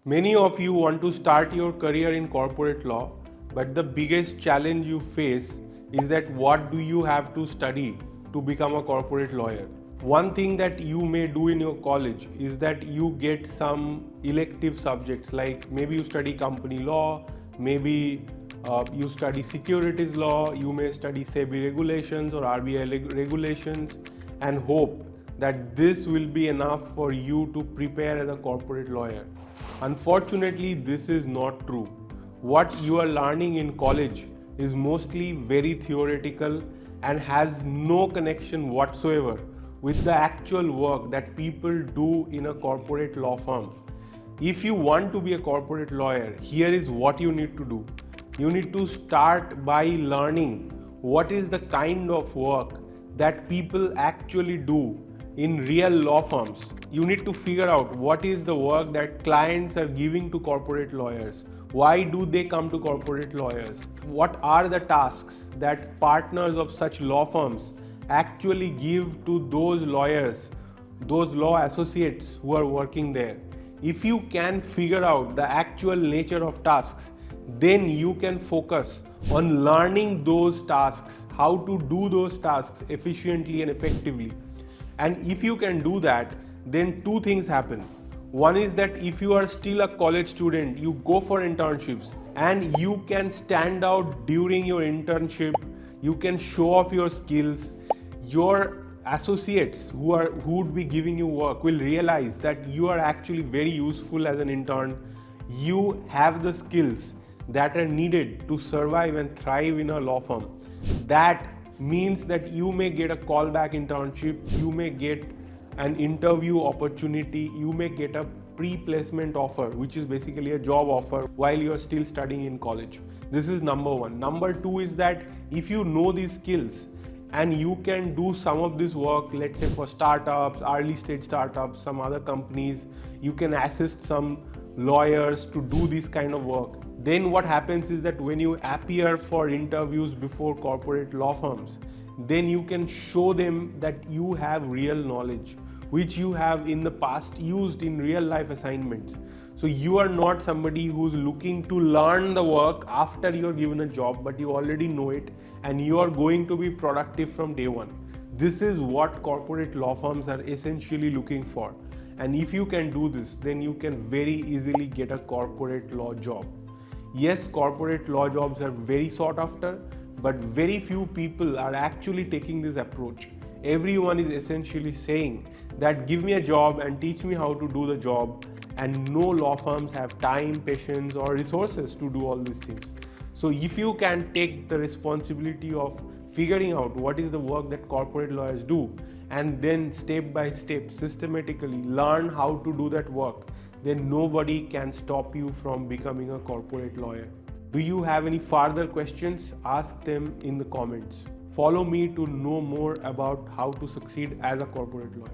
Many of you want to start your career in corporate law, but the biggest challenge you face is that what do you have to study to become a corporate lawyer? One thing that you may do in your college is that you get some elective subjects, like maybe you study company law, maybe you study securities law, you may study SEBI regulations or RBI regulations, and hope that this will be enough for you to prepare as a corporate lawyer. Unfortunately, this is not true. What you are learning in college is mostly very theoretical and has no connection whatsoever with the actual work that people do in a corporate law firm. If you want to be a corporate lawyer, here is what you need to do. You need to start by learning what is the kind of work that people actually do in real law firms. You need to figure out what is the work that clients are giving to corporate lawyers. Why do they come to corporate lawyers? What are the tasks that partners of such law firms actually give to those lawyers, those law associates who are working there? If you can figure out the actual nature of tasks, then you can focus on learning those tasks, how to do those tasks efficiently and effectively. And if you can do that, then two things happen. One is that if you are still a college student, you go for internships and you can stand out during your internship, you can show off your skills. Your associates who would be giving you work will realize that you are actually very useful as an intern. You have the skills that are needed to survive and thrive in a law firm. That means that you may get a callback internship, you may get an interview opportunity, you may get a pre-placement offer, which is basically a job offer while you're still studying in college. This is number one. Number two is that if you know these skills and you can do some of this work, let's say for startups, early stage startups, some other companies, you can assist some lawyers to do this kind of work. Then what happens is that when you appear for interviews before corporate law firms, then you can show them that you have real knowledge, which you have in the past used in real life assignments. So you are not somebody who's looking to learn the work after you're given a job, but you already know it and you are going to be productive from day one. This is what corporate law firms are essentially looking for. And if you can do this, then you can very easily get a corporate law job. Yes, corporate law jobs are very sought after, but very few people are actually taking this approach. Everyone is essentially saying that give me a job and teach me how to do the job, and no law firms have time, patience, or resources to do all these things. So if you can take the responsibility of figuring out what is the work that corporate lawyers do, and then step by step, systematically learn how to do that work, then nobody can stop you from becoming a corporate lawyer. Do you have any further questions? Ask them in the comments. Follow me to know more about how to succeed as a corporate lawyer.